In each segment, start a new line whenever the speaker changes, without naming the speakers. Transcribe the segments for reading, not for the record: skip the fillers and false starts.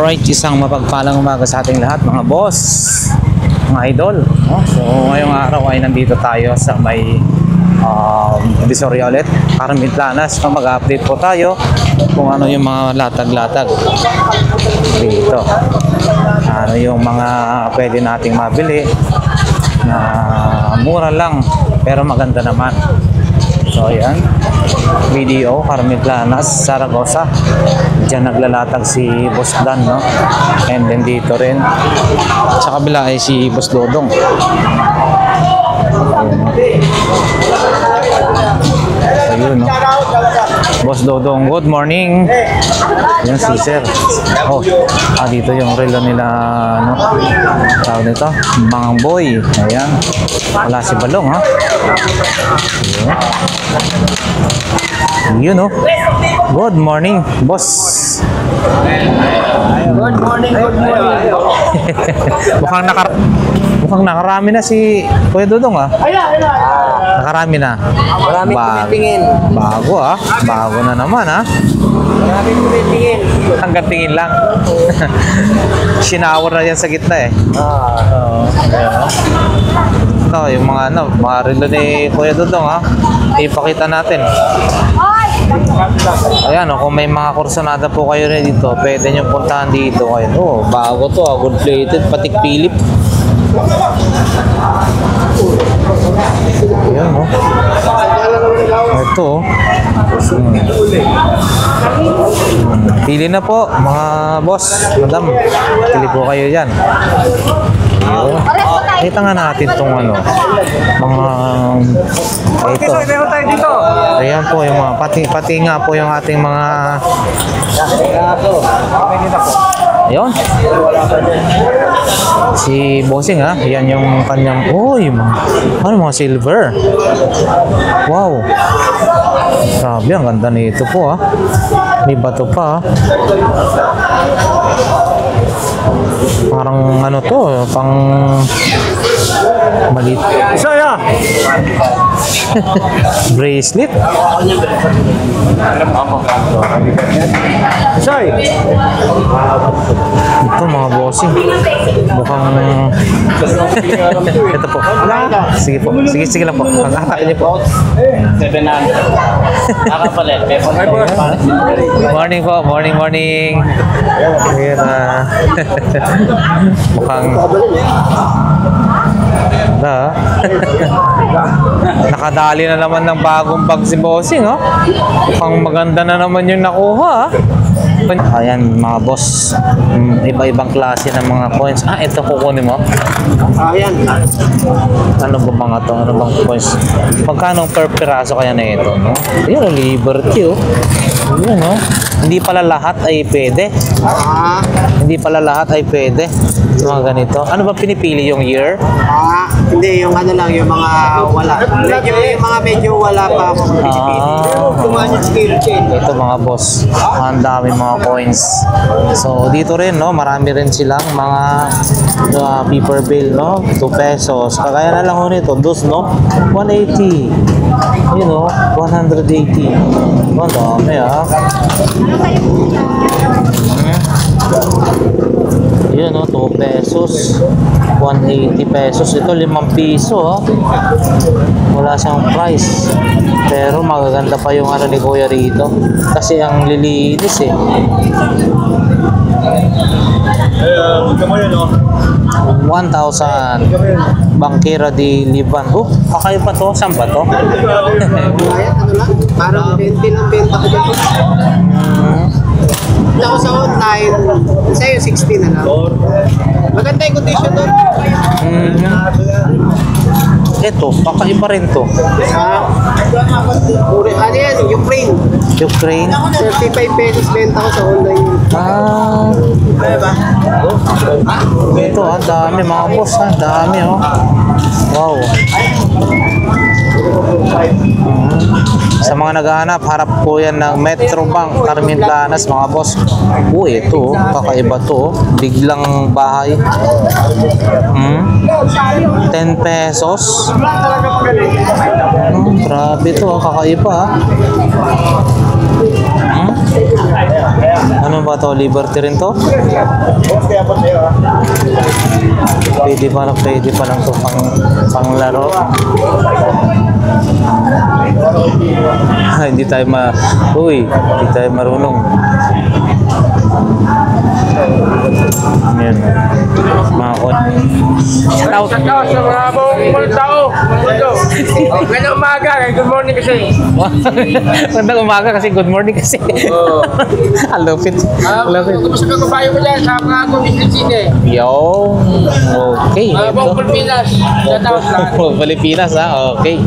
Alright, isang mapagpalang umaga sa ating lahat mga boss, mga idol. So ngayong araw ay nandito tayo sa may Divisoria ulit, Carmen Planas. Mag-update po tayo kung ano yung mga latag-latag dito, ano yung mga pwede nating mabili na mura lang pero maganda naman. So ayan, video Carmen Planas, Zaragoza. Diyan naglalatag si Boss Dan, no? And then dito rin sa kabila ay si Boss Dodong. Ayun, no? Boss Dodong, good morning. Yan si Sir. Oh, dito yung relo nila, no? Tawag nito, Mang Boy. Ayan. Wala si Balong, ha? Yun, no? Good morning, boss.
Good morning, good morning.
Mukhang nakarami na si Kuya Dodong, ha? Nakarami na.
Maraming tumitingin.
Bago, ha? Bago na naman, ha?
Maraming tumitingin.
Hanggang tingin lang. Shower na yan sa gitna, eh. Ito, yung mga mga relo ni Kuya Dodong, ha? Ipakita natin. Ayan, kung may mga kursonada po kayo rin dito, pwede nyo puntahan dito kayo. Oh, bago to, good plated, patik Philip. Ayan, oh. Ito, pili na po, mga boss, madam. Pili po kayo dyan. Kita nga natin itong mga ito. Ayan po yung mga pati nga po yung ating mga ayun. Si Bossing, ha, yan yung kanyang mga silver. Wow, grabe, ang ganda nito po, ha. May bato pa, ha. Parang ano to, pang maliit. Saya! Bracelet. Say! Ito mga bossing. Mukhang ito po. Sige po. Sige lang po. Pag-atakin niyo po.
700. Nakapalit.
Morning po. Morning. Ayan, mukhang nakadali na naman ng bagong bag si Bossing, oh. Mukhang maganda na naman yung nakuha, ha. Ayan mga boss, iba-ibang klase ng mga coins. Ito kukunin mo.
Ayan.
Ano ba mga to? Ano bang coins? Magkano per piraso kaya na ito, no? Yun, Liberty, oh. Yun, no? Hindi pala lahat ay pwede. Hindi pala lahat ay pwede. Mga ganito. Ano ba pinipili, yung year?
Hindi, yung ano lang, yung mga wala. Yung mga medyo wala pa akong pinipili.
Ito mga boss, ang dami mga coins. So dito rin, no, marami rin silang mga paper bill, no, 2 pesos. Kagaya na lang ho nito, dos, no, 180. You know, 180. Ang dami, ha. Yun, no, 2 pesos, 180 pesos. Ito 5 piso, ha. Wala siyang price, pero magaganda pa yung ano ni Kuya rito kasi ang lilinis, eh.
Magkamo yun, no?
1,000 Bangkera di Liban. Kakaiba to. Saan ba to?
Ayan, ano lang, parang 20 lang benta ko dito. Ako sa online, sa'yo 60 na lang. Maganda yung condition doon.
Ito, kakaiba rin to.
Ano yan, Ukraine.
Ukraine.
35 pesos benta ko sa online.
Ito, ang dami mga boss, ang dami, oh. Wow. Sa mga naghahanap, harap po yan ng Metro Bank, Carmen Planas, mga boss. Ito, kakaiba to. Biglang bahay. 10 pesos. Grabe to, kakaiba, ha. Ano ba to? Liberty rin to? Pwede pa lang to pang laro. Hindi tayo hindi tayo marunong. Ayan. Mga kon.
Shout out sa mga buong tao. Magandang umaga. Good morning kasi.
Magandang umaga kasi good morning kasi.
Oo.
Ang lupit.
Gusto ko kabayo ko dyan sa mga Commission City.
Yo. Okay.
Buong Pilipinas. Shout out lahat.
Pilipinas ha. Okay.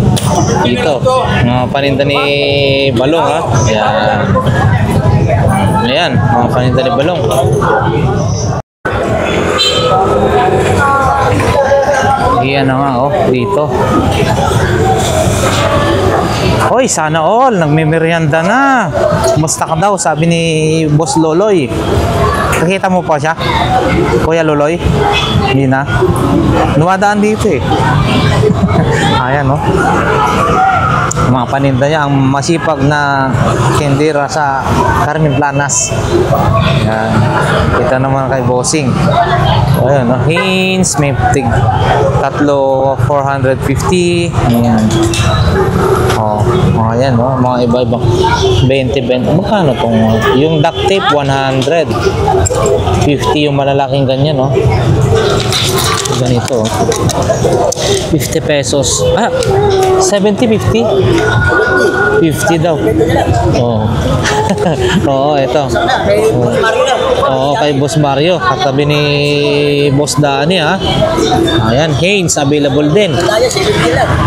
Dito. Mga paninda ni Balong ha. Ayan. Ayan. Mga paninda ni Balong. Ayan na nga dito. Hoy, sana all, nagmimerienda na. Musta ka daw, sabi ni Boss Loloy. Nakita mo pa siya? Kuya Loloy? Hindi na. Lumadaan dito eh. Ayan mga paninda niya, ang masipag na tindera sa Carmen Planas. Yan. Kita naman kay Bossing. Ayan, Heinz, may tatlo 450. Ayan. Ayan, mga iba-ibang 20. Magkano tong yung duct tape 100. 50 yung malalaking ganyan, ganito 50 pesos. 70, 50 daw. Oo, ito. Kay Boss Mario, katabi ni Boss Dani Ayan, Heinz available din.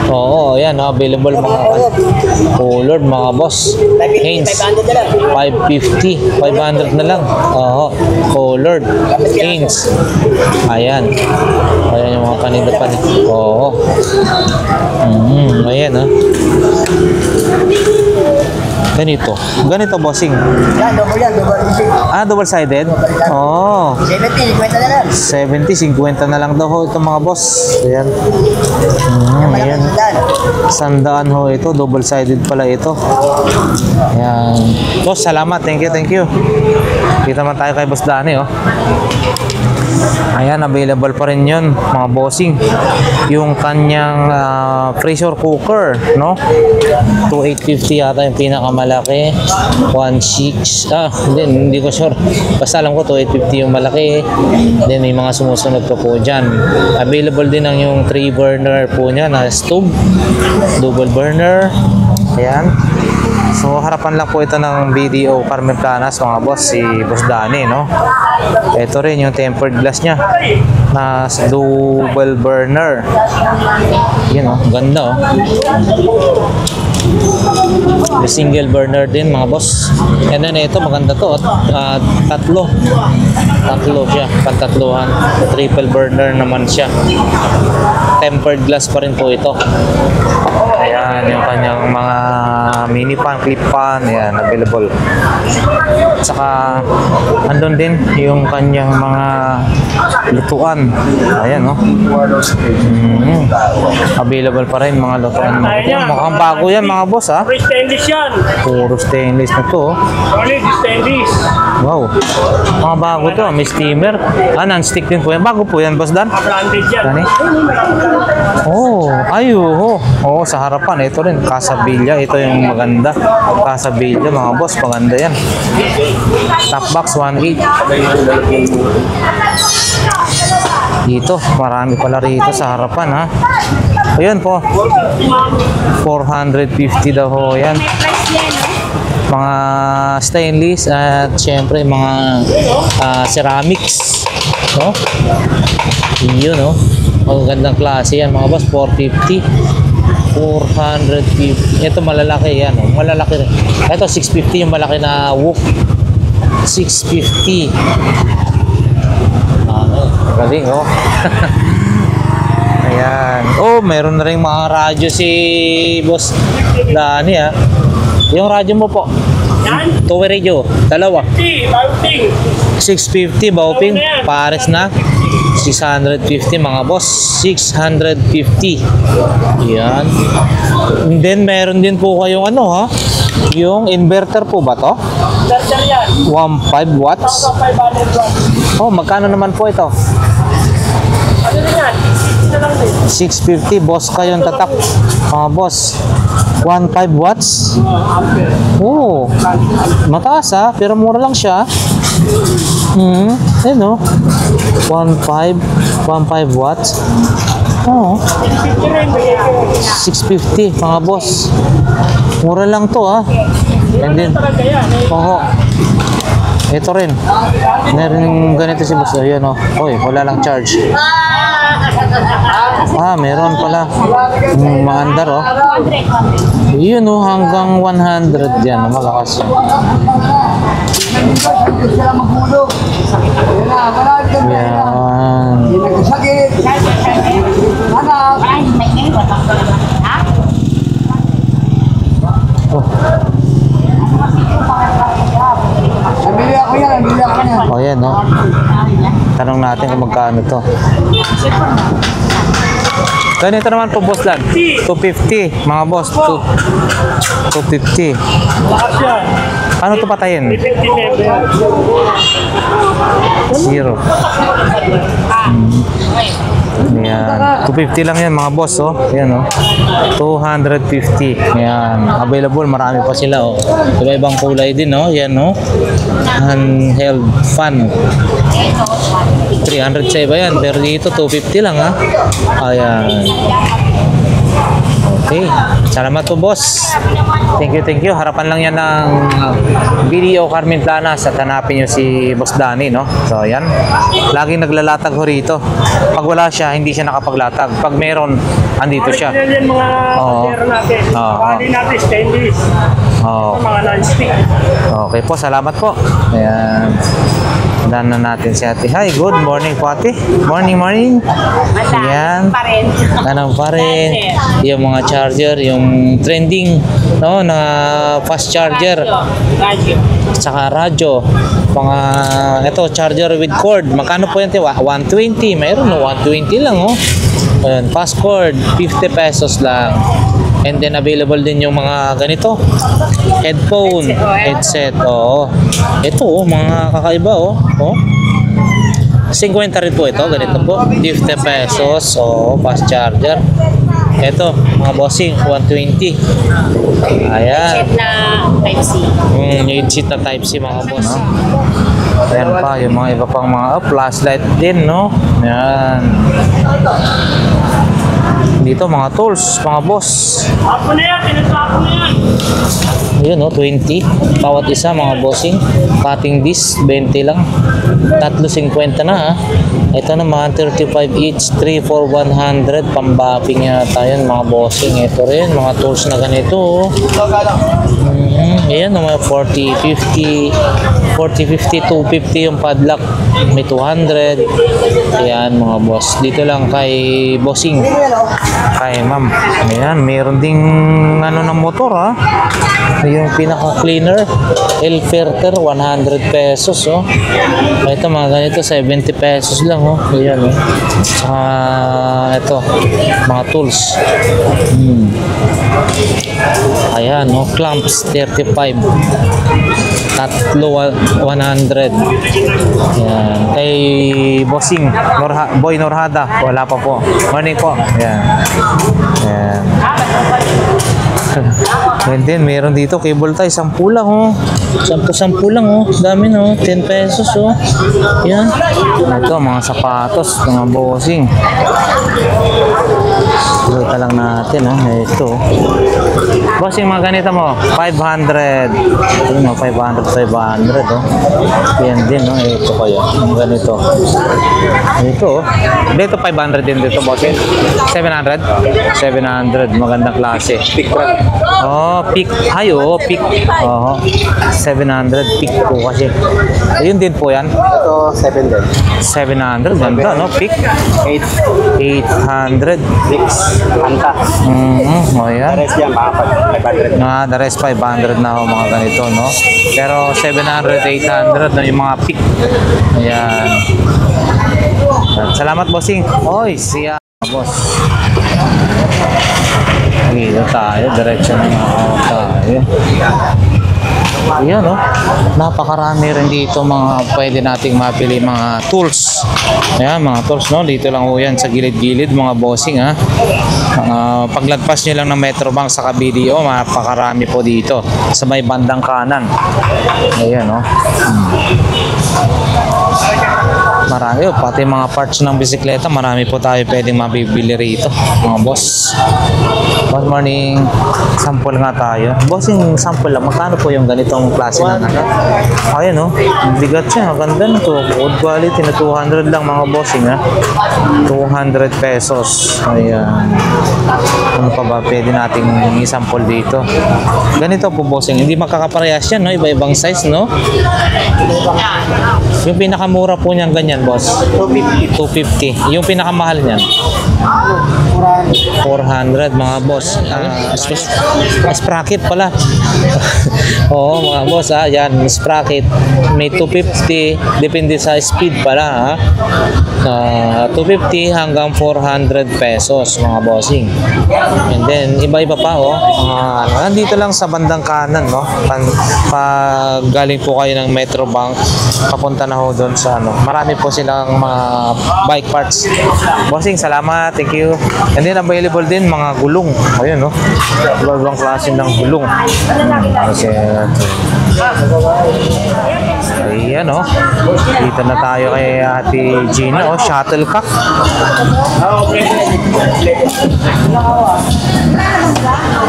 Ayan, available mga color mga boss. Heinz 550, 500 na lang. Colored Heinz. Ayan yung mga paninda pa rin. Ayan ganito bossing. Double sided. 70, 50 na lang daw itong mga boss. Ayan. Ayan. 100 ito, double sided pala ito. Ayan. Boss, salamat. Thank you. Kita man tayo kay Boss Dani Ayan, available pa rin yun mga bossing. Yung kanyang pressure cooker 2850 yata yung pinakamalaki. 16 hindi ko sure, basta alam ko 2850 yung malaki. Then may mga sumusunod pa po dyan. Available din ang yung 3 burner po niya na stove, double burner. Ayan. So harapan lang po ito ng BDO Carmen Planas mga boss, si Boss Dani Ito rin yung tempered glass niya na double burner. Yan ganda May single burner din mga boss. And then ito maganda to tatlo siya, pantatluhan. Triple burner naman siya. Tempered glass pa rin po ito. Ayan yung kanyang mga mini pan, clip pan, ayan, available. Saka andun din yung kanyang mga lutuan. Ayan available pa rin mga lutuan. Mukhang bago yan mga boss
Puro stainless yan.
Puro stainless na to
Solid stainless.
Wow, mga bago to. May steamer. Non-stick din po yan. Bago po yan, Boss Dan.
Branded yan.
Sa harapan ito rin, Casabilla. Ito yung maganda, Casabilla mga boss, maganda yan. Top box 1.8. Dito marami pala rito sa harapan Ayan po, 450 daw yan. Mga stainless at syempre mga ceramics yun magandang klase yan mga boss. 450, 450. Ito malalaki yan malalaki rin. Ito 650 yung malaki na wok. 650. Galing ayan. Meron na rin mga radyo si Boss Dani Yung radyo mo po, Tower radio, dalawa. 650 Baoping, pares na. 650 mga boss, 650. Yan. And then meron din po kayong yung inverter po ba to? 1.5 watts. Oh, magkano naman po ito?
Ano na yan? Ito lang din.
650, boss kayo yung tatak. Mga boss. 1.5 watts. Oh, mataas ha, pero mura lang siya. Ayun o. 1.5 watts. Oh. 650 mga boss. Mura lang to ha. And then, oo. Ito rin. Meron yung ganito si boss. Ayun o. Oy, wala lang charge. Meron pala. Maandar o. Yun o, hanggang 100 yan. Malakas yun. Yan. Oh, yan no. Tanong natin kung magkano to. Ganito naman po, boss lang. 250, mga boss. 250. Ano to patayin? 0. Yan. 250 lang yan mga boss, oh. Yan, oh. 250. Yan. Available, marami pa sila, oh. Iba-ibang kulay din, oh. Yan, oh. Handheld fan. 300 sa iba yan, pero dito 250 lang, ha. Ayan. Okay. Salamat po, boss. Thank you. Harapan lang yan ng Video Carmen Planas at hanapin nyo si Boss Danny, no? So, yan. Laging naglalatag ho rito. Pag wala siya, hindi siya nakapaglatag. Pag meron, andito siya.
Yan mga meron natin. Bali natin, stainless. Mga non-stick.
Okay po, salamat po. Ayan. Dan na natin si ate. Hi, good morning po ate. Morning. Ayan. Tanong pa rin. Yung mga charger, yung trending, no, na fast charger. Saka radyo. Mga, ito, charger with cord. Magkano po yan? 120. Mayroon, no? 120 lang, oh. Ayan, fast cord, 50 pesos lang. And then available din yung mga ganito, headphone, headset. Oo. Ito, oh, mga kakaiba, oh. 50 rin po ito, ganito po. 50 pesos, oh, fast charger. Ito, mga bossing, 120. Ayan.
Headset na Type-C.
Headset na Type-C, mga boss. Ayan pa, yung mga iba pang mga flashlight din, no? Ayan. Dito, mga tools, mga boss.
Apo na yan, pinagpapo na yan.
Yun, no? 20. Bawat isa, mga bossing. Cutting disc, 20 lang. 3.50 na, ha? Ito naman, 35 each, 3 for 100. Pambapping yata yun, mga bossing. Ito rin, mga tools na ganito. Ayan, mga 40, 50, 250 yung padlock. May 200. Ayan, mga boss. Dito lang kay bossing. Kay ma'am. Ayan, meron ding ano ng motor, ha? Yung pinaka-cleaner. L-filter, 100 pesos, oh. Ito, mga ganito, 70 pesos lang, oh. Ayan, oh. Saka, ito, mga tools. Ayan, oh. Clamps, 35. Tatlo, 100. Ayan. Kay bossing, Boy Norhada. Wala pa po. Morning po. Ayan. Ayan. And then, meron dito cable tie, 10 lang, oh. 10 lang, oh. Dami, no? 10 pesos, oh. Yan. Ito, mga sapatos, mga bossing. Ito lang natin, oh. Ito. Bossing, mga ganito mo, 500. Ito mo, 500, oh. Yan din, oh. Ito kayo. Mga ganito. Ito, oh. Dito, 500 din dito, bossing. 700? 700. Magandang klase. Oh, pick. Ay, oh, pick. Oh, 700 pick po kasi. Ayun din po yan.
Ito, 7 din.
700. Ganda, no? Pick. 800.
6. Hanta.
Oh, yan.
The rest yan, mga 500.
The rest 500 na ho, mga ganito, no? Pero 700, 800 na yung mga pick. Ayan. Salamat, bossing. Oy, siya, boss. Dito tayo, diretso na tayo. Ayan, no? Napakarami rin dito mga pwede nating mapili mga tools. Ayan, mga tools, no? Dito lang ho yan sa gilid-gilid, mga bossing, ha? Paglagpas nyo lang ng Metrobank sa BDO, mapakarami po dito sa may bandang kanan. Ayan, no? Marami, pati mga parts ng bisikleta, marami po tayo pwedeng mabibili rito, mga boss. Good morning. Sample nga tayo. Boss, yung sample lang, magkano po yung ganitong klase ng ano? Ayan, no? Bigat siya, ganda nito. Good quality na 200 lang, mga bossing, ha? 200 pesos. Ayan. Ano pa ba pwede nating i-sample dito? Ganito po, bossing. Hindi makakaparehas yan, no? Iba-ibang size, no? Yung pinakamura po niyan ganyan, boss. 250. Yung pinakamahal niyan 400, mga boss. Sprocket pala. Oo, mga boss, yan, sprocket. May 250, depende sa speed pala, ha. 250 hanggang 400 pesos, mga bossing. And then iba-iba pa, nandito lang sa bandang kanan, no? Pag galing po kayo ng Metrobank, papunta na ho doon sa ano. Marami po silang mga bike parts. Bossing, salamat. Thank you. And then available din mga gulong. Ayun, no? Ibang klase ng gulong. Kasi ayan, no? Dito na tayo kay Ate Gina, shuttlecock.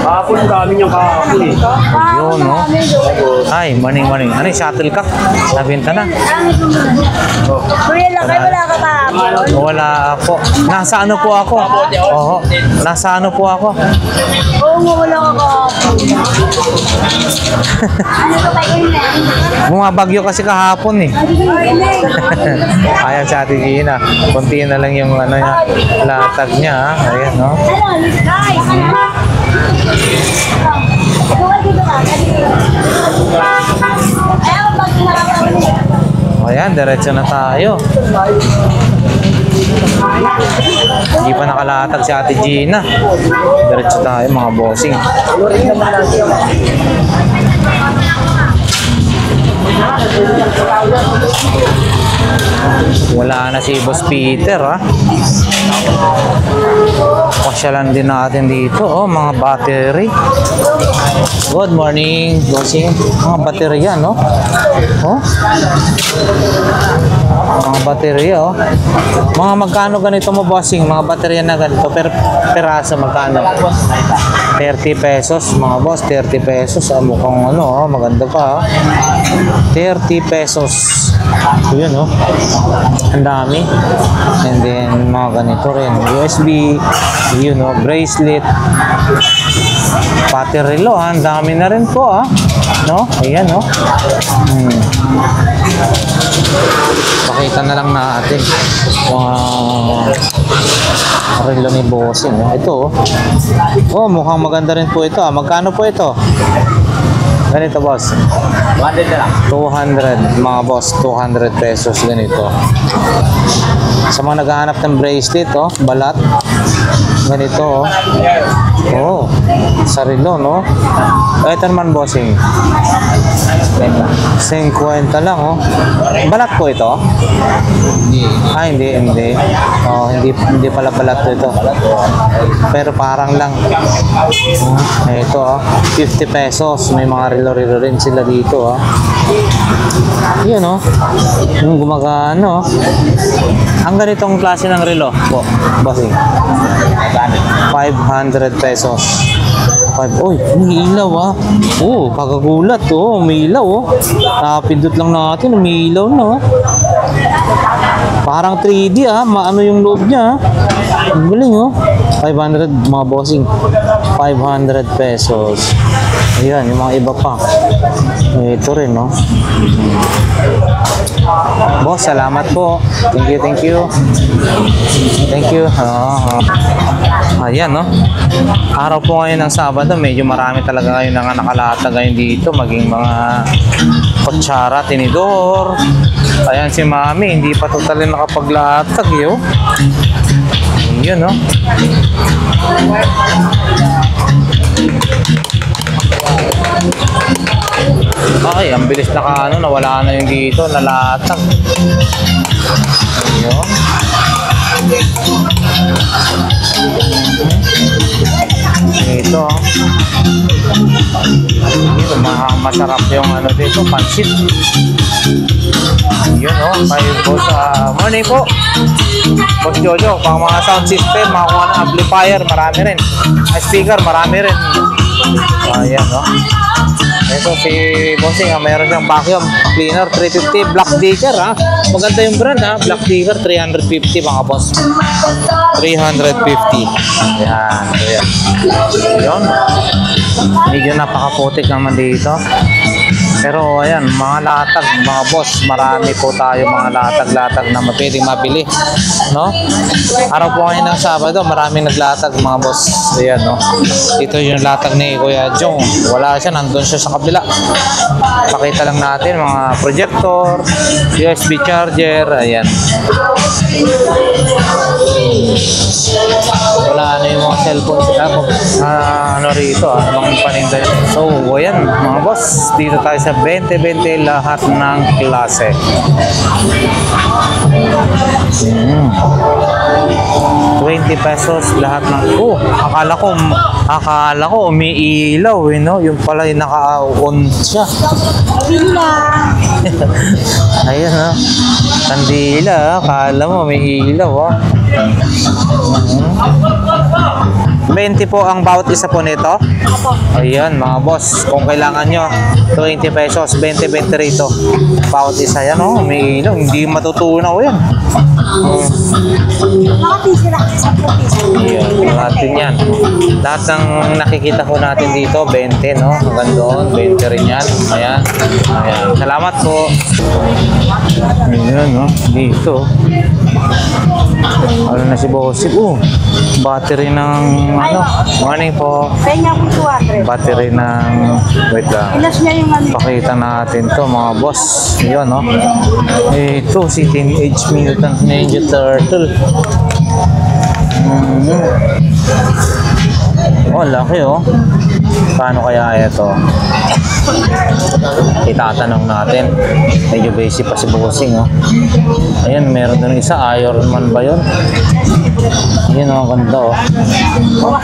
Kahapon dami niyang kahapon eh.
Yun, no? Ay, morning. Ano yung shuttlecock? Nabenta na.
Kuya lang kayo, wala ka kahapon.
Wala po. Nasa ano po ako? Oo. Nasa ano po ako?
Oo nga, wala ka kahapon. Ano ba kayo na?
Bumabagyo kasi kahapon eh. Ayan si Ate Gina. Kunti na lang yung ano niya, latag niya, ha? Ayan, no?
Ano, guys?
Ayan, diretso na tayo. Hindi pa nakalatag si Ate Gina. Diretso tayo, mga bossing. Wala na si Boss Peter, ha? Pasyalan din natin dito, mga battery. Good morning, bossing. Mga baterya, no? Mga baterya, Mga magkano ganito mo, bossing? Mga baterya na ganito, peraso magkano? 30 pesos, mga boss. 30 pesos. Mukhang ano, maganda pa, 30 pesos. Yun, ang dami. And then mga ganito rin, USB, yun, bracelet, pati relo, ang dami na rin po, no? Ayan, pakita na lang natin mga relo ni bossing, ito, mukhang maganda rin po ito, magkano po ito? Ganito, boss. 200 na lang. 200, mga boss. 200 pesos ganito. Sa mga naghahanap ng bracelet, balat. Ganito, sarilo, no? Ito naman, bossing. 50 lang, Balat po ito? Hindi. Hindi pala balat ito. Pero parang lang. Ito, 50 pesos. May mga relo-relo rin sila dito, Yun, yung gumagano. Ang ganitong klase ng relo po, bossing. 500 pesos. Uy, may ilaw, kagagulat, may ilaw, napindot lang natin, may ilaw na, parang 3D, maano yung loob niya, ang galing, 500, mga bossing. 500 pesos. Ayan, yung mga iba pa. Ito rin, Boss, salamat po. Thank you. Ayan, araw po ngayon ng Sabado, medyo marami talaga ngayon na nakalatag ngayon dito, maging mga kutsara, tinidor. Ayan si Mami, hindi pa totally nakapaglatag, yun, Ay, ang bilis nawala na yung dito, nalatag. Ayun. Ito. Ito, masarap yung dito, pansit. Yun, kayo po sa morning po. Boss Jojo, pang mga sound system, mga kuha ng amplifier, marami rin. Speaker, marami rin. Ayan, ito si Bossing, mayroon siyang vacuum cleaner 350 Black Digger, maganda yung brand, Black Digger 350 mga boss, 350. Ayan. Yun, medyo napakaputik naman dito, pero ayan, mga latag mga boss, marami po tayo mga latag na pwedeng mabili, no? Araw po ngayon ng Sabado, maraming naglatag mga boss. Ayan, ito yung latag ni Kuya Jong, wala siya, nandun siya sa kabila. Pakita lang natin mga projector, USB charger, ayan. Wala yung mga cellphone rito, mga paninda. So ayan mga boss, dito tayo sa 20-20 lahat ng klase. 20 pesos lahat ng akala ko umiilaw yung pala yung naka-on siya. Ayun kandila, akala mo umiilaw 20 po ang bawat isa po nito. Ayan mga boss, kung kailangan nyo 20 pesos, 20-20 rito bawat isa. Yan umiilaw, hindi matutunaw yan. Ayan, natin yan. Lahat ng nakikita ko natin dito 20, hanggang doon 20 rin yan. Ayan. Salamat po. Ayan, dito ano na si Bossy. Battery ng morning po. Battery ng wait lang, pakita natin to mga boss. Yun ito si Teenage Mutant Ninja Turtle. Laki paano kaya ito? Itatanong natin. Medyo basic pa si Bossing Ayan, meron doon isa, Iron Man ba yun? Yun ganda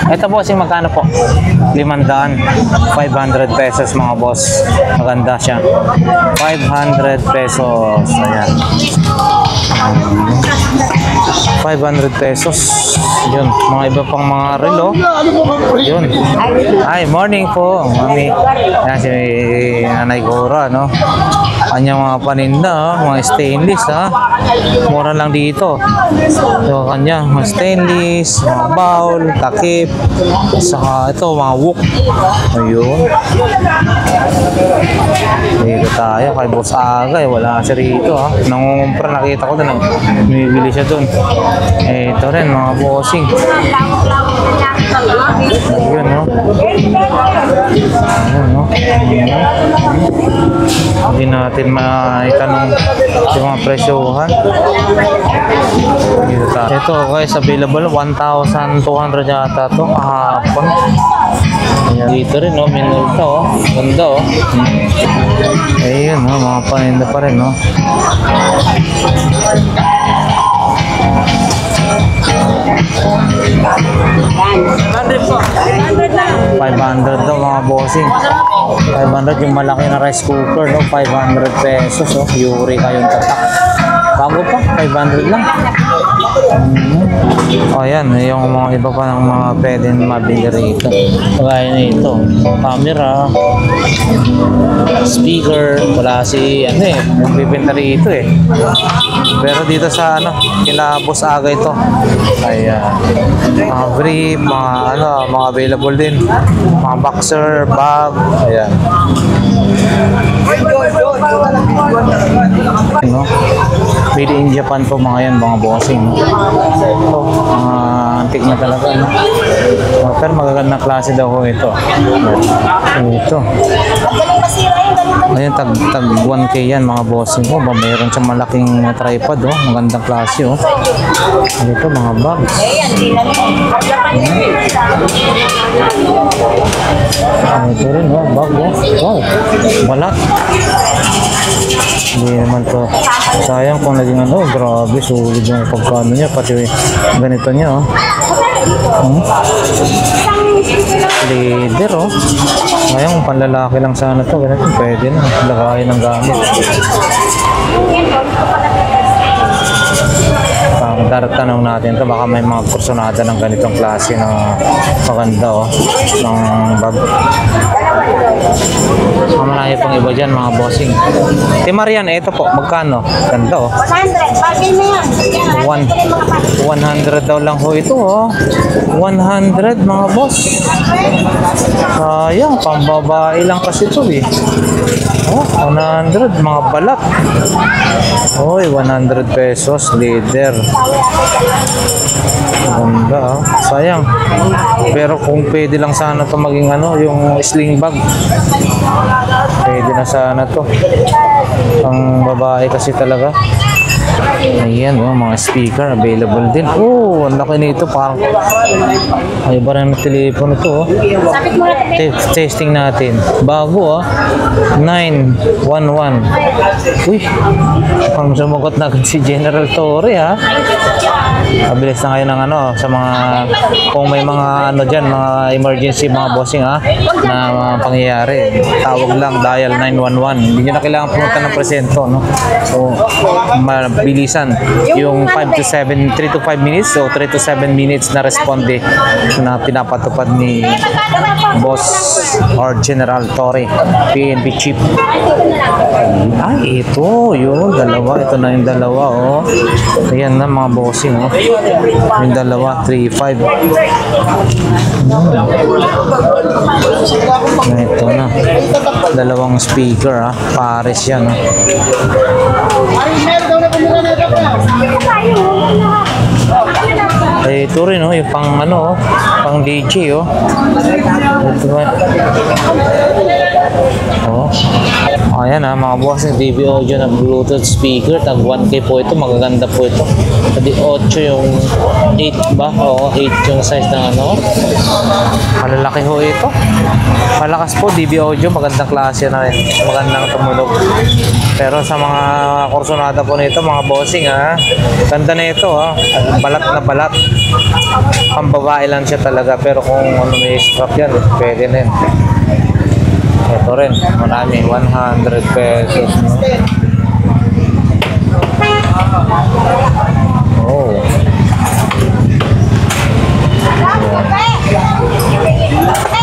Ito Bossing, magkano po? 500 pesos mga boss. Maganda siya, 500 pesos. Ayan, 500 pesos. Yun, mga iba pang mga relo. Yun. Hi, morning po, mami. Yan si Nanay Cora, kanyang mga paninda, mga stainless, mura lang dito. So, kanya, mga stainless, mga bowl, takip, saka ito, mga wok. Ayun. Dito tayo, kay Boss Aga, wala siya rito, nangungumpra, nakita ko doon, bumibili siya doon. Ito rin, mga Bossing. Ayun, hindi natin maitanong yung mga presyohan. Ito guys, available 1,200 yata ito kahapon. Dito rin minulta ganda ayun mga paninda pa rin 500 daw mga bossing. 500 yung malaki na rice cooker 500 pesos Yuri kayong tatak. Bago pa, 500 lang. Ayan, yung mga iba pa ng mga pwedeng mabili rito. Kagaya na ito, camera, speaker, wala si nagbibenta rito Pero dito sa kila Boss Aga ito. Ayan. Mga brief, mga available din. Mga boxer, bag, ayan. Made in Japan po mga yan, mga bossing. Mga antik na talaga pero magagandang klase daw ito. Ito.
Magaling masira yun.
Ayun, tag 1K yan mga bossing ko. Mayroon siyang malaking tripod, oh. Magandang klase, oh. Ito, mga bags. Ito rin, oh. Bag, oh. Wow. Balat. Hindi naman to. Sayang kung naging ano. Grabe, sulit yung pagkano niya. Pati ganito niya, oh. Leather, oh. Sayang, panlalaki lang sana to. Ganito, pwede na. Lagayin ng gamit. Tanong natin to, baka may mga kursonada ng ganitong klase na maganda, oh, ng bag. Marami pang iba dyan mga bossing. Marian, ito po, magkano? Ganda, oh.
100. Bagay na yan.
100 daw lang ho ito, oh. 100 mga boss. Sayang, pambabae lang kasi ito, eh. Oh, 100 mga balat. Oy, 100 pesos, leather. Ganda, ah. Sayang. Pero kung pwede lang sana to maging ano, yung sling bag. Pwede na sana to. Ang babae kasi talaga. Ayan, oh, mga speaker available din. Oh, ang laki nito, parang ay ba rin ng telepono to, oh.
Sapit mo na.
Testing natin. Bago, oh. 911. Uy, pang sumagot na si General Torre, ha. Mabilis na ngayon ng ano, sa mga, kung may mga ano dyan, mga emergency, mga bossing, ha, na mga pangyayari. Tawag lang, dial 911. Hindi nyo na kailangan pumunta ng presento, no. So, mabilisan. Yung 3 to 5 minutes, so 3 to 7 minutes na responde na pinapatupad ni Boss or General Torre, PNP Chief. Ay, ito, yun, dalawa. Ito na yung dalawa, oh. Ayan na mga bossing, oh. Yung dalawa, 3.5. Ito na. Dalawang speaker, ha. Pares yan, oh. Eh, ito rin, oh, yung pang ano, oh, pang DJ, oh. Ito ba? Oh. Ayan, ha, mga boss, yung DB audio na Bluetooth speaker, tag 1K po ito, magaganda po ito. Tadi 8 yung 8 ba? Oo, 8 yung size ng ano. Malalaki ho ito. Malakas po, DB audio, magandang klase na rin. Magandang tumunog. Pero sa mga kursonada po nito, mga bossing, ha, ganda na ito, ha. Balat na balat. Ang babae lang siya talaga, pero kung ano may strap yan, pwede na yun. Ito rin, marami, 100 pesos, no? Oh.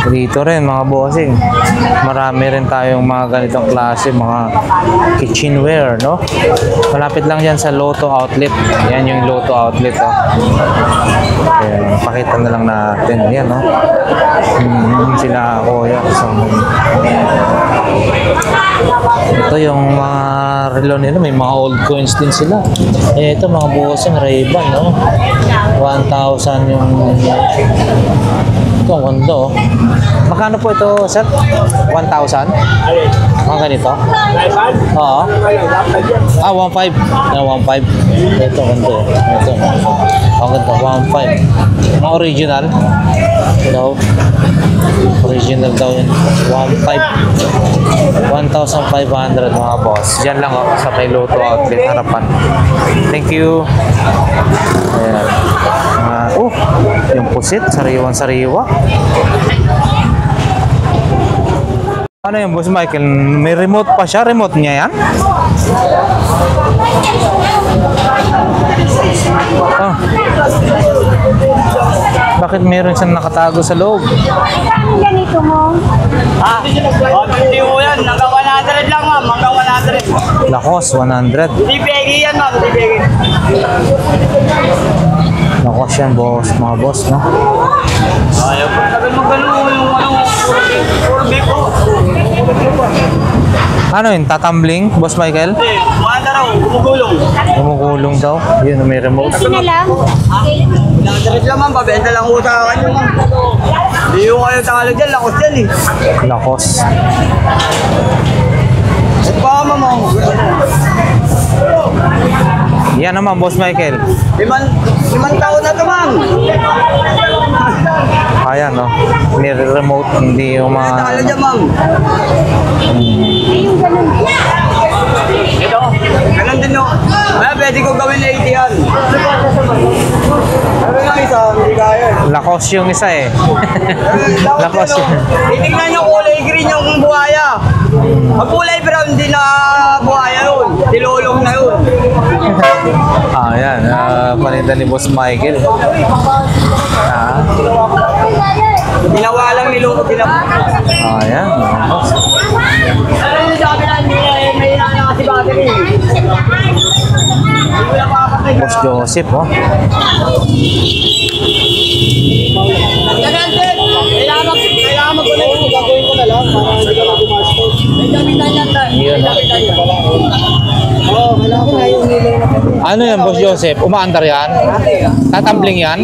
Dito rin mga bossing, marami rin tayong mga ganitong klase, mga kitchenware, no? Malapit lang yan sa Lotto Outlet. Yan yung Lotto Outlet, oh. Ayan, pakita na lang natin. Yan, no? Sila ako, yan. Ito yung mga relo nila, may mga old coins din sila. Eh, ito mga bossing, Ray-Ban, no? 1,000 yung ito, ang ganda, oh. Magkano po ito, sir? 1,000? Mga ganito? Oo. Ah, 1,500. Ah, 1,500. Ito, ganda. Ito. Ang ganda, 1,500. Mga original. Ito. Original daw yun. 1,500. 1,500 mga boss. Diyan lang, oh, sa may Lotto Outlet harapan. Thank you. Ayan. Oh, yung pusit, sariwang-sariwa. Ano yung Boss Michael? May remote pa siya? Remote niya yan? Oh. Bakit meron siyang nakatago sa loob?
Ang ganito mo.
Ah, hindi mo yan. Hanggang 100 lang, ma'am. Hanggang 100.
Lakos, 100.
Di pegi yan, ma'am. Di pegi.
Lakos yan, boss. Mga boss, no?
Ayaw po. Tagal mo gano'n yung ano, puro po.
Ano yun? Tatambling, Boss Michael?
Hindi, kumanda raw. Gumugulong.
Gumugulong daw. Yun, may remote.
Kasi na lang.
100 lang, ma'am. Pabenta lang ko sa kanya, ma'am. Hindi yung kayo Tagalog dyan. Lakos dyan, eh.
Lakos.
Pama mo.
Yan naman, Boss Michael.
Limang taon na to, ma'am.
Ayan, no? Nire-remote, hindi yung mga...
Talo dyan, ma'am. Ito, ganun din no. Kaya pwede ko gawin na 80 yan. Ano nga isa, hindi kaya.
Lakos yung isa eh. Lakos yun.
Titignan nyo kulay green yung buhaya. Pag kulay brown, di na buhaya yun. Dilulong na yun.
Ayan, paninda ni Boss Michael.
Ginawa lang nilulong.
Ayan, boss.
Ano yung sabi na may na kasi battery.
Boss Joseph, oh.
Kailangan mag-connect mo, gagawin ko na lang para hindi ka mag-umastos. May gamitan yan tayo.
Yun, oh.
Oo, kailangan ko na yung nilong na kami.
Ano yan, Boss Joseph? Umaandar yan? Tatambling yan?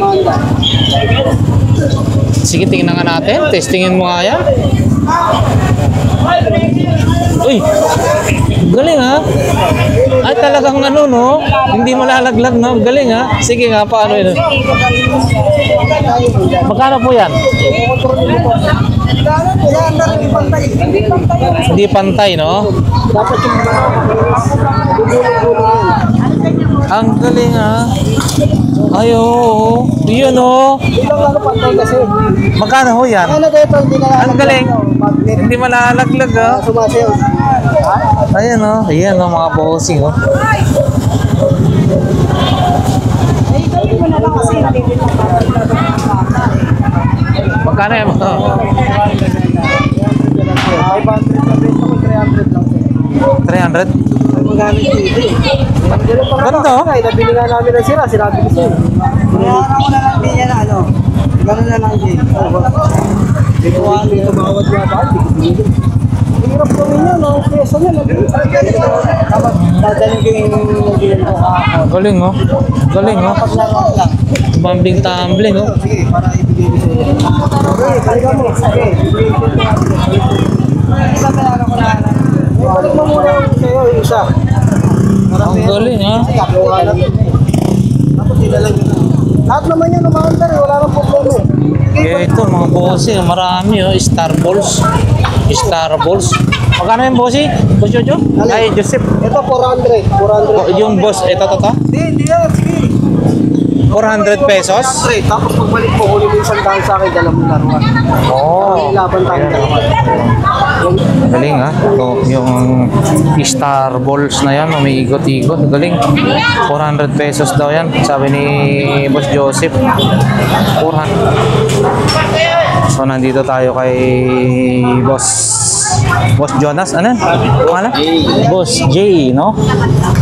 Sige, tingnan nga natin. Testingin mo nga yan. Uy! Galing ha? Ay talagang ano no? Hindi malalaglag no? Galing ha? Sige nga, paano yun? Magkano po yan? Hindi pantay no? Ang galing ha? Ay oo. Yun o. Magkano ho yan? Ang galing. Hindi malalaglag ha? Ayan o. Ayan o mga bossing o. Magkano yan? 300? Ganda oh.
Nabili nga namin ng sira, sinabi ko sa'yo. Kaya ako na lang din yan ano. Ganun na lang din. Dito bawat nga ba? Hirap gawin yan, no? Peso yan. Dapat dadalhin ko yung bilhin ko kahapon.
Galing oh. Galing oh. Tumbling oh.
Sige, para ibigay ko sa'yo. Okay, balikan mo. Okay, ibigay ko sa'yo. Isa kaya ko na. Balik mo muna sa'yo yung isa.
Ang galing ha.
Tapos ilalag yun. Lahat naman yan umaandar eh, wala nang problema eh.
Kaya ito mga bossing, marami oh. Star balls. Star balls. Magkano yung bossing? Boss Jojo? Ay, Joseph.
Ito 400. 400.
Oh, yung boss, ito.
Hindi yan, sige.
400 pesos?
400. Tapos pagbalik ko, huli mo isang dahil sa akin, dalawang laruan.
Oh.
Laban tayo dalawa.
Galing ha. So, yung star balls na yan, umiikot-ikot. Galing. 400 pesos daw yan. Sabi ni Boss Joseph. 400. So, nandito tayo kay Boss Jonas. Ano yan? Pangalan? Boss J, no?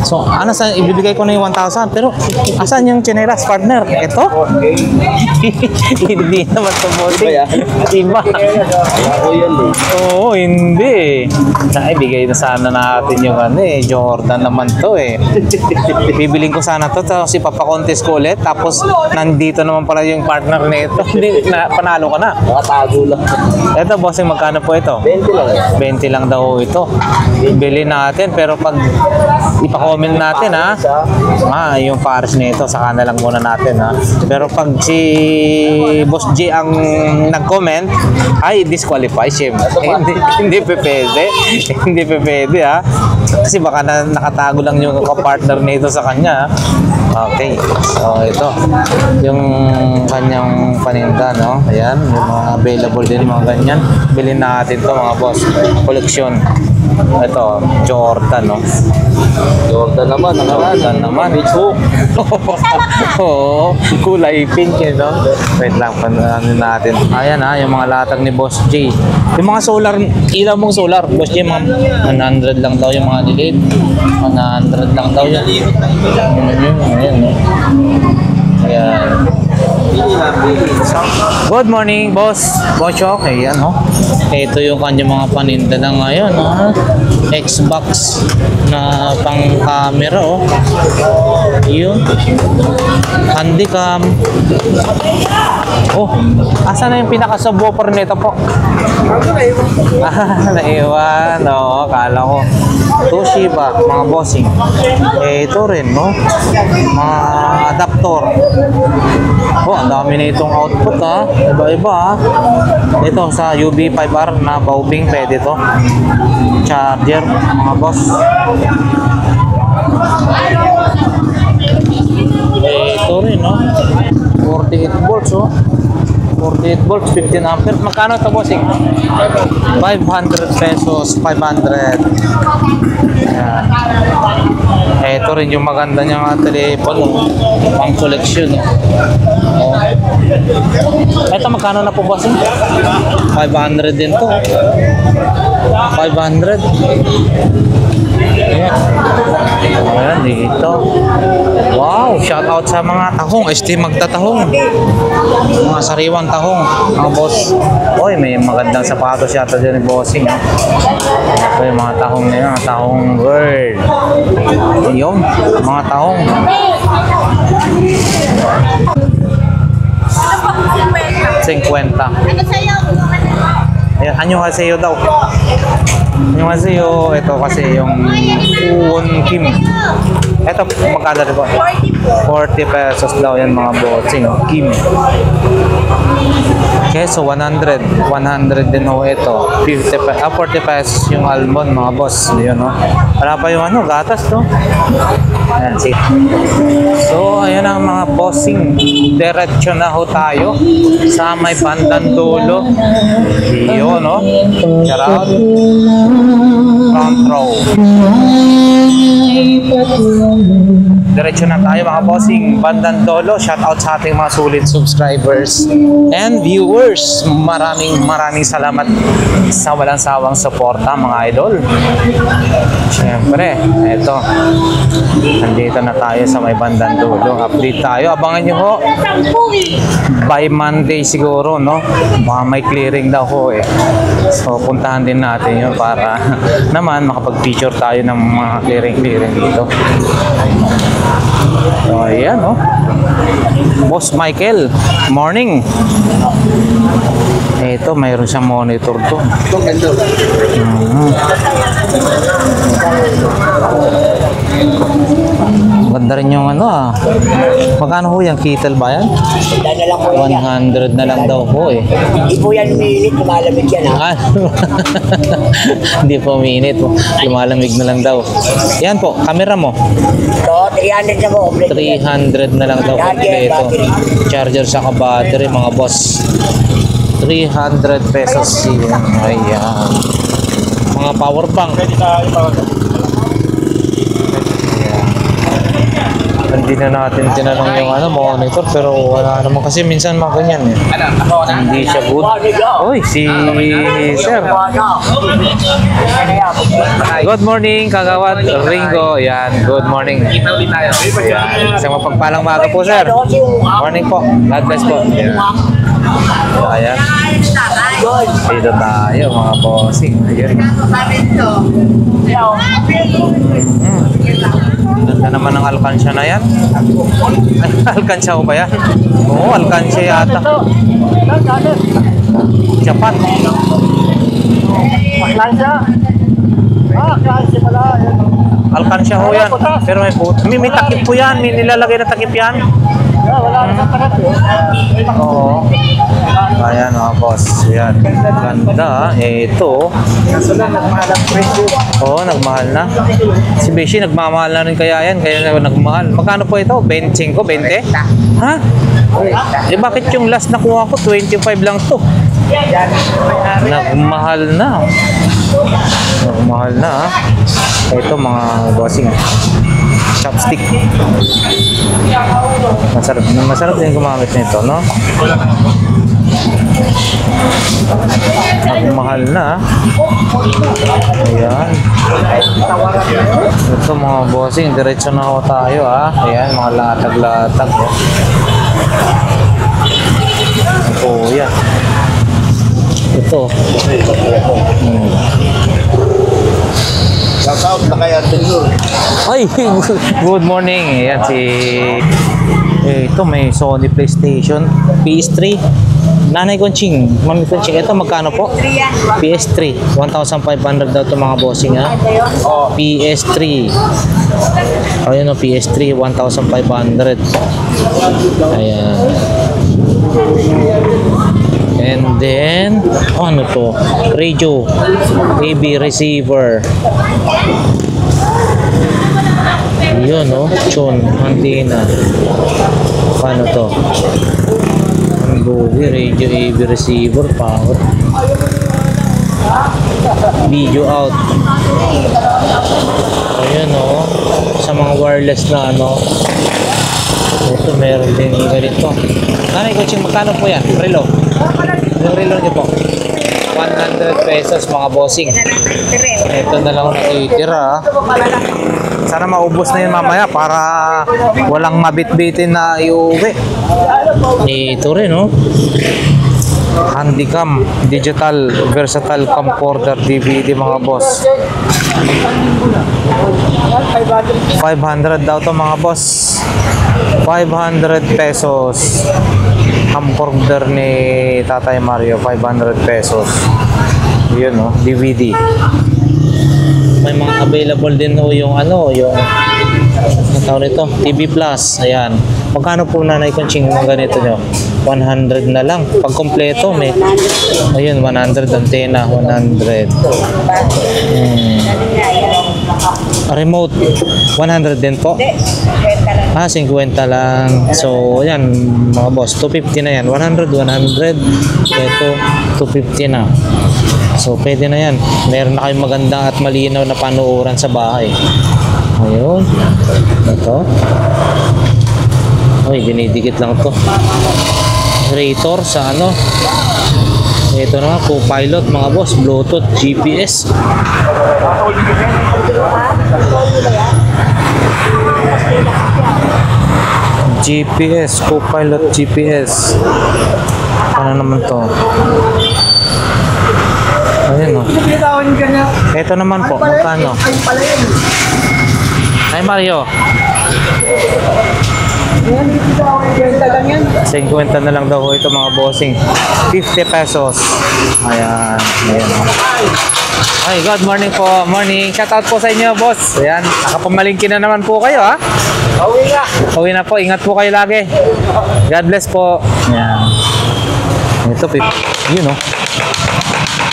So, ano sa ibibigay ko na yung 1,000. Pero, asan yung chineras partner? Ito? Hindi naman ito, bossing. Iba. Oo, hindi. Naibigay na sana natin yung ano eh. Jordan naman to eh. Bibiling ko sana to. Tapos ipapakontest ko ulit. Tapos nandito naman pala yung partner nito. Hindi, panalo ka na.
Nakatago lang.
Ito, bossing, magkano po ito?
20 lang.
20 lang daw ito. Bili natin. Pero pag ipa-comment natin ha. Yung pares nito. Saka na lang muna natin ha. Pero pag si Boss J ang nag-comment, ay disqualify siya. Hindi pwede. Hindi pwede ha. Kasi baka nakatago lang yung kapartner nito sa kanya. Okay. So ito. Yung kanyang paninda, no? Ayan. Yung mga available din mga ganyan. Bilhin natin to mga boss. Koleksyon. Ito. Jordan, no?
Jordan naman.
Jordan naman. Oo. Kulay pink yun, no? Wait lang. Paano natin. Ayan ha. Yung mga latag ni Boss J. Yung mga solar. Ilaw mong solar. Boss J, 100 lang daw yung mga delete. 100 lang daw yan. Ayan. Ayan. Good morning, boss. Boss, okay, yan, oh. Ito yung kanya mga paninda na ngayon, oh. Xbox na pang camera, oh. Yun. Handycam. Oh, asa na yung pinaka-subwoofer nito po? Naiwan. Oo, kala ko. Toshiba, mga bossing. Eh, ito rin, no? Mga adaptor. Oh, ang dami na itong output, ha? Iba-iba, ha? Ito, sa UB5R na baubing, pwede to. Charger, mga boss. Eh, ito rin, no? 48 volts, oh. 48 volts, 15 amperes. Magkano ito, bossing? 500 pesos, 500. Ayan. Eh, ito rin yung maganda niyang telepono. Pang collection. Oh. Ito, magkano na po, bossing? 500 din to. 500. Ayan. Ayan, dito. Wow, shout out sa mga tahong. ST magtatahong. Mga sariwang tahong. Mga boss. Oy, may magandang sapatos yata dyan ni bossing. Ito yung mga tahong na yun. Tahong world. Yun, mga tahong. Cinquenta. Ayan, anyo haseyo daw. Anyo haseyo, ito kasi yung Uwon Kim. Ito, magkano rin po? 40 pesos daw yan mga bossing. Kim. Okay, so 100. 100 din ho ito. 40 pesos yung almond mga boss. Yun, no? Wala pa yung ano, gatas, no? Ayan, see. So, ayan ang mga bossing. Diretso na ho tayo sa may bandang dulo. Yun, no? Shout out. Front row. Diretso na tayo mga bossing. Bandang dulo. Shout out sa ating mga sulit subscribers and viewers. Maraming salamat sa walang sawang suporta mga idol. Siyempre, eto. Nandito na tayo sa may bandang dulo. Update tayo. Abangan nyo ho. By Monday siguro, no? Baka may clearing daw ho eh. So, puntahan din natin yun para naman makapag-feature tayo ng mga clearing dito. So, ayan, no? Boss Michael, morning. Ito, mayroon siyang monitor to. Ganda rin yung ano ah. Magkano ho yung Kittle ba yan? 100 na lang daw ho eh.
Hindi po yan minute, lumalamig yan ha.
Hindi po minute. Lumalamig na lang daw. Yan po, camera mo.
So, 300 na po.
300 na lang daw kompleto. Charger sa battery mga boss. 300 pesos siya. Ayan. Mga power bank. Hindi na natin tinanong yung ano, monitor pero wala naman kasi minsan mga ganyan eh. Hindi siya good. Uy, si Sir. Good morning, Kagawad Ringo. Yan, good morning. Yan. Isang mapagpalang maga po, Sir. Morning po. God bless po. Yan. Ayan. Dito tayo, mga bossing. Ayan. Ganda naman ng alkansya na yan. Alkansya ko ba yan? Oo, alkansya yata. Japan.
Klansya? Klansya pala.
Alkansya ho yan. Pero may takip po yan. May nilalagay na takip yan.
Wala na sa
Oo. Ayan mga boss. Ayan. Ganda. Ito. Oo, nagmahal na. Si Beshi nagmamahal na rin kaya yan. Kaya nagmahal. Magkano po ito? 25? 20? Ha? Eh bakit yung last nakuha ko 25 lang to? Nagmahal na. Nagmahal na ha. Ito mga bossing. Chopstick. Masarap din gumamit nito, no? Nagmahal na. Ayan. Ito mga bossing, diretso na ako tayo ha. Ayan, mga latag-latag. Oh, yan. Ito.
Shoutout na kaya Tenur.
Ay, good morning. Ayan si... ito may Sony PlayStation. PS3. Nanay Conching, Mami Conching, ito magkano po? PS3, 1,500 daw ito mga bossing ha. PS3. Ayun o, PS3, 1,500. Ayan. And then, ano to? Radio, AB receiver. Yun o, Chon, antenna. Paano to? Bugi, radio, AV receiver, power. Video out. Ayan o. Sa mga wireless na ano. Ito, meron din ganito. Nanay Conching, magkano po yan? Relo. Yung relo niyo po. 100 pesos mga bossing. Ito na lang natitira. Sana maubos na yun mamaya para walang mabit-bitin na iuwi. Ito rin, no? Handycam, digital, versatile camcorder, DVD mga boss. 500 daw to mga boss. 500 pesos. Camcorder ni Tatay Mario, 500 pesos. Yun, no? DVD. May mga available din no yung ano, yung tawag nito, TV Plus. Ayan. Magkano po Nanay Conching mga ganito nyo? 100 na lang. Pag kompleto may ayun, 100 antena, 100. Remote 100 din po. 50 lang. So, ayan mga boss, 250 na yan. 100. Ito 250 na. So, pwede na yan. Meron na kayong magandang at malinaw na panuuran sa bahay. Ayun. Ito. Uy, dinidikit lang to. Generator sa ano. Ito na, co-pilot mga boss. Bluetooth, GPS. GPS, co-pilot, GPS. Ano naman to? Ayan o. Ito naman po, magkano? Ay Mario. 50 na lang daw ito mga bossing. 50 pesos. Ayan. Ayan o. Ay, good morning po. Morning. Shoutout po sa inyo, boss. Ayan. Nakapamalingkin na naman po kayo, ha? Uwi na po. Ingat po kayo lagi. God bless po. Ayan. Ito, yun o.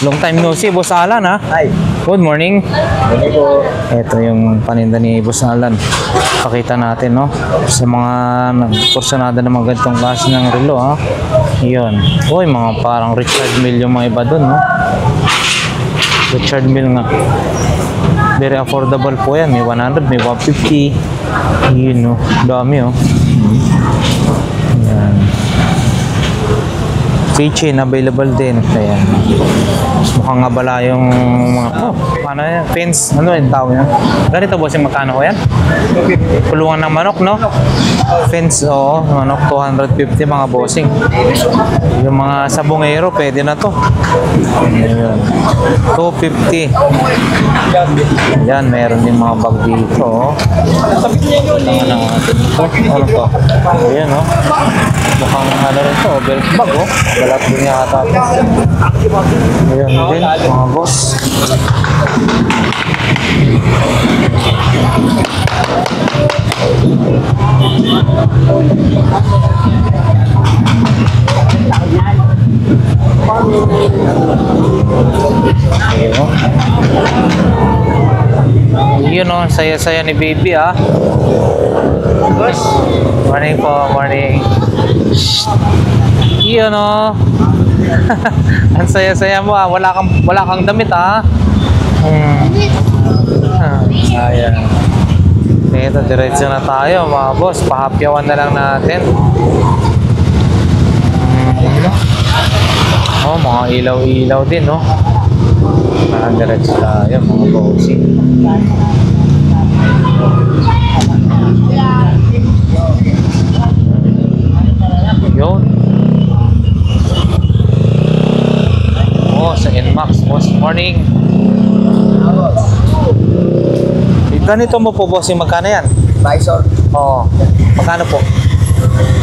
Long time no see, Boss Alan ha?
Hi.
Good morning.
Morning po.
Ito yung paninda ni Boss Alan. Pakita natin no, sa mga porsyonada ng mga ganitong klase ng relo ha. Yun. Uy, mga parang Richard Mille yung mga iba dun no. Richard Mille nga. Very affordable po yan. May 100, may 150. Yun no. Dami oh. Yan. Keychain available din. Ayan. Mukhang abala yung mga ano yan? Fence. Ano yung tao yan? Ganito boss yung magkano ko yan? Pulungan ng manok no? Fence oo. Manok 250 mga bossing. Yung mga sabongero pwede na to. Ayan. 250. Yan. Meron din mga bag dito oh. Ano to? Ayan oh. Mukhang ano rin to. Belt bag oh. Balat din yata. Ayan din, mga boss. Yun o, saya-saya ni baby ah. Morning po, morning. Yun o. Ang saya-saya mo ah. Wala kang damit ah. Ayan. Ito, diretso na tayo mga boss. Pahapyawan na lang natin. Oh, mga ilaw-ilaw din no. Diretso tayo mga bossing. Yun. Oh, sa NMAX. Boss, morning. Ganito mo po, boss, yung magkano yan?
Bison.
Oo. Magkano po?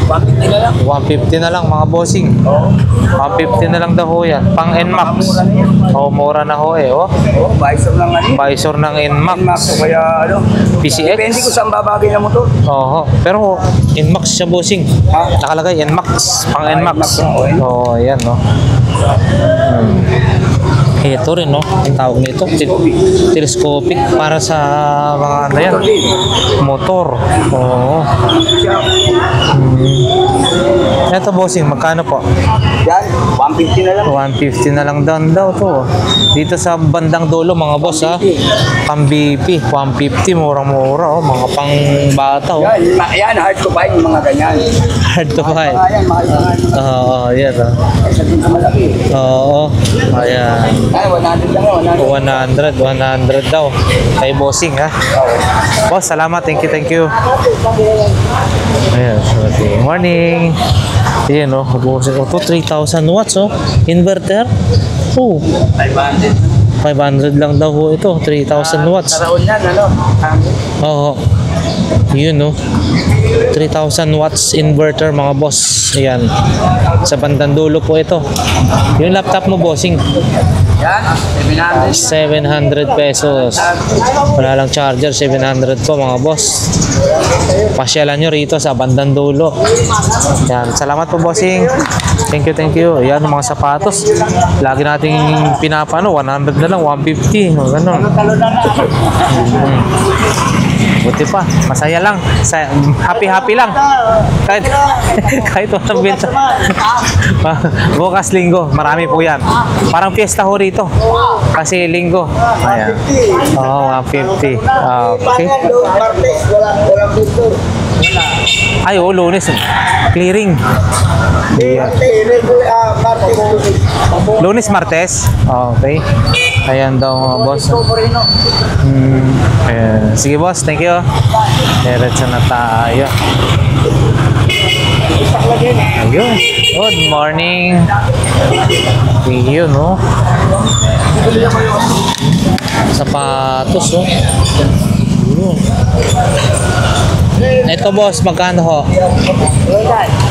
Bakit nila lang?
150 na lang mga bossing.
Oo.
150 na lang daw ho yan. Pang NMAX. Oh, mura na ho eh. Oh.
Oo, visor lang ano.
Visor ng
Max
NMAX.
o kaya ano.
PCX.
Depende ko saan babagay na motor.
Oo. Pero NMAX siya bossing.
Ha?
Nakalagay NMAX. Pang NMAX.
NMAX, oo,
Oo, yan no. Ito rin no. Ang tawag nito. Telescopic para sa mga ano yan. Motor. Oo. Ito bossing, magkano po?
Yan, 150 na lang.
150 na lang doon daw to. Dito sa bandang dulo mga boss ha. Pang BP, 150 murang-mura oh, mga pang bata oh.
Yan, hard to buy yung mga ganyan.
Hard to buy.
Ayan, mahal pa nga.
Oo, yan oh.
Kaysa dun sa malaki.
Oo. Ayan.
Ay, 100 lang yan, 100.
100 daw. Kay bossing ha. Boss, salamat. Thank you. Ayan, so, good morning. Ayan oh, bossing. Ito 3,000 watts oh. Inverter. Oh,
500.
500 lang daw ho ito. 3,000 watts.
Karaon yan, ano?
Oo. Yun no. 3,000 watts inverter mga boss. Ayan. Sa bandang dulo po ito. Yung laptop mo bossing.
Yan, 700.
700 pesos. Wala lang charger. 700 po mga boss. Pasyalan nyo rito sa bandang dulo. Yan. Salamat po bossing. Thank you. Ayan mga sapatos. Lagi nating pinapano. 100 na lang. 150. Ganun. Buti pa, masaya lang. Happy lang. Kahit walang benta. Bukas linggo, marami po yan. Parang fiesta ho rito. Kasi linggo. Ayan. Oo, 150. Okay. Ay, oh, Lunes. Clearing. Yeah. Lunes, Martes. Okay. Ayan daw mga boss. Ayan. Sige boss, thank you. Diretso na tayo. Ayun. Good morning. Yun, no? Sapatos, oh. Yun. Ito boss, magkano ho?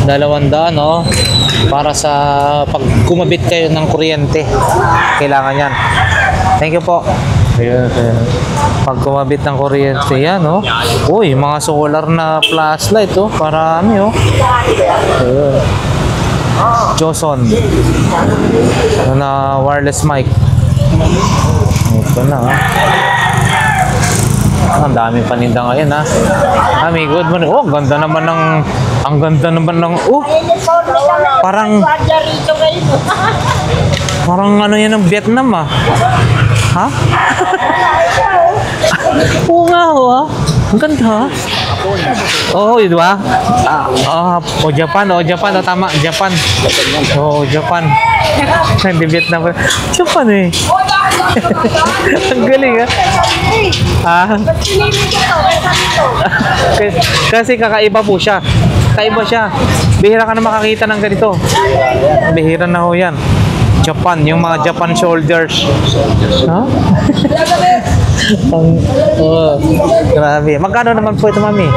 200, no? Para sa pag kumabit kayo ng kuryente. Kailangan yan. Thank you po. Ayun. Pag kumabit ng kuryente yan, no? Uy, mga solar na flashlight, oh. Parami, oh. Ayun. Johnson. Na wireless mic. Ito na, ha? Ang dami paninda ngayon ha. Ami, good morning. Oh, ganda naman ng ang ganda naman ng parang ano yan ng Vietnam ah. Ha? Oo nga ho ha. Ang ganda ha. Oh, di ba? Japan, tama, Japan. Oh, Japan. Hindi Vietnam. Japan eh. Ang galing ha. Kasi kakaiba po siya. Kakaiba siya. Bihira ka na makakita ng ganito. Bihira na ho yan. Japan, yung mga Japan soldiers. Ha? Grabe. Magkano naman po ito, mami?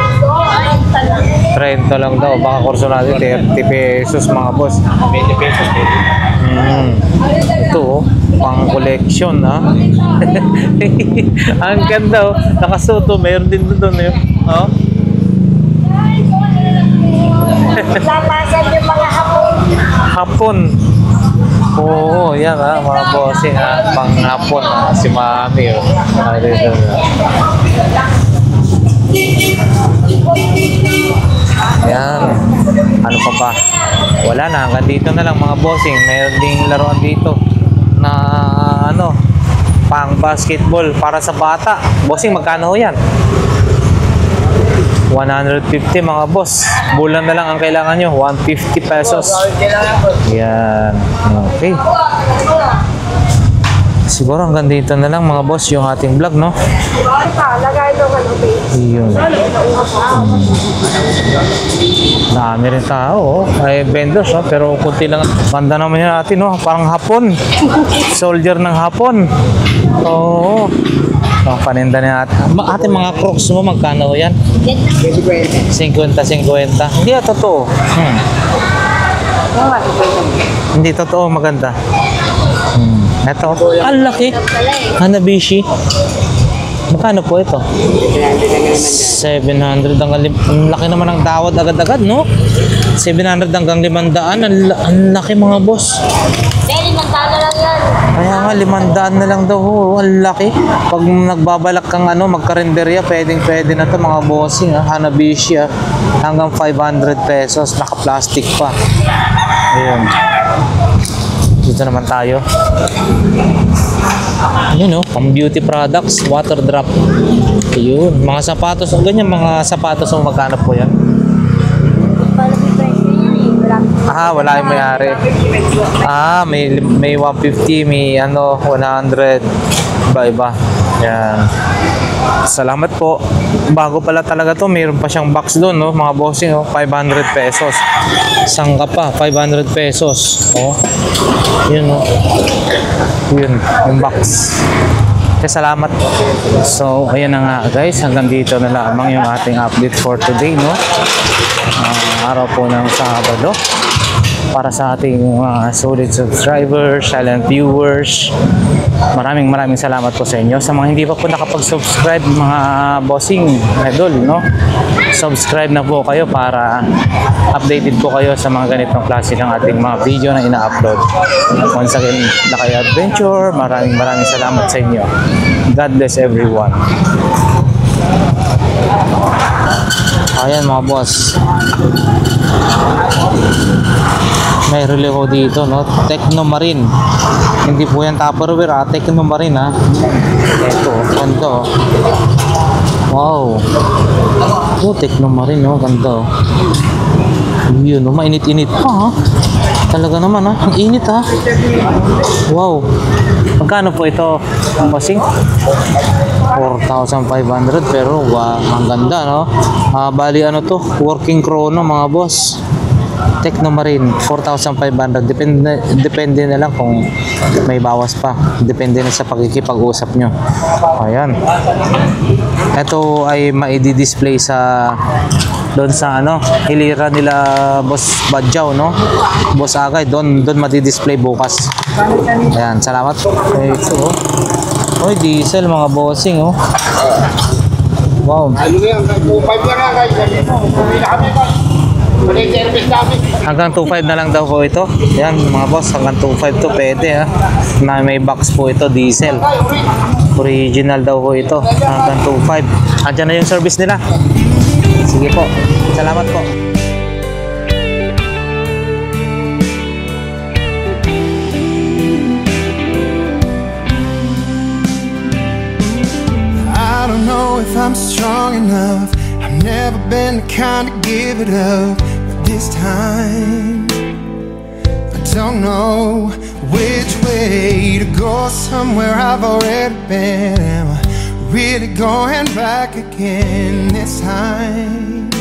30 lang daw. Baka kurso natin 30 pesos mga boss. 20 pesos. Ito, pang collection ha. Ang ganda oh. Nakasuto, mayroon din doon eh. Oh.
Lapasan yung mga hapon.
Hapon. Oo, yan ha, mga bossing ha. Pang hapon ha. Si mami oh. Yan. Ano pa ba? Wala na. Hanggang dito na lang mga bossing. Mayroon ding laruan dito na ano, pang basketball para sa bata. Bossing, magkano yan? 150 mga boss. Bulan na lang ang kailangan nyo. 150 pesos. Yan. Okay. Siguro hanggang dito na lang mga boss yung ating vlog, no?
Lagay nyo ka ng base.
Yun. Dami rin tao, oh. Ay vendors, oh. Pero kunti lang. Ganda naman yun natin, no? Parang hapon. Soldier ng hapon. Oo. Oh, paninda na natin. Ating mga crocs mo, magkano yan? 50-50. Hindi totoo. Hindi totoo, maganda. Ito, ang laki. Hanabishi. Magkano po ito? 700 ang laki naman ng dawad agad-agad, no? 700 hanggang 500. Ang laki mga boss.
Dahil 500 lang yan.
Kaya nga 500 na lang daw. Oh, ang laki. Pag nagbabalak kang magkarinderya, pwede na to mga bossing. Hanabishi. Hanggang 500 pesos. Naka-plastic pa. Ayun. Dito naman tayo. Yun, no? Pang beauty products, water drop. Ayun. Mga sapatos. Ganyan, mga sapatos. Magkano po yan?
Paano yung price na yan eh?
Wala yung mayari. May 150, may 100. Iba-iba. Yan. Salamat po. Bago pala talaga to, mayroon pa siyang box doon, no? Mga bossing, 500 pesos. Sangka pa, 500 pesos. Oh. Yun, no? Yun, yung box. Kaya salamat. So, ayan na nga guys. Hanggang dito na lamang yung ating update for today, no? Araw po ng Sabado. Para sa ating solid subscribers, silent viewers, maraming salamat po sa inyo. Sa mga hindi pa po nakapag-subscribe, mga bossing idol, no? Subscribe na po kayo para updated po kayo sa mga ganitong klase ng ating mga video na ina-upload. Once again, Lakay Adventure, maraming salamat sa inyo. God bless everyone. Ayan mga boss. May relevo dito, no? Techno Marine. Hindi po yan Tupperware, Techno Marine, Ito, ganda, oh. Wow. Techno Marine, ganda, oh. Yun, mainit-init pa, Talaga naman, Ang init, Wow. Magkano po ito, bossing? 4,500, pero ang ganda, no? Bali, to? Working chrono, mga boss. Techno Marine, 4,500. Depende na lang kung may bawas pa. Depende na sa pagkikipag-usap nyo. Ayan. Ito ay maidi-display doon sa hilira nila Boss Badjaw, no? Boss Agay, doon madi-display bukas. Ayan, salamat. Okay, so, diesel mga bossing, Wow. Hanggang 2.5 na lang daw po ito. Yan mga boss, hanggang 2.5 to pwede, na may box po ito, diesel. Original daw po ito. Hanggang 2.5. Andiyan na yung service nila. Sige po. Salamat po.
I don't know if I'm strong enough. I've never been the kind to give it up. But this time I don't know which way to go. Somewhere I've already been. Am I really going back again this time?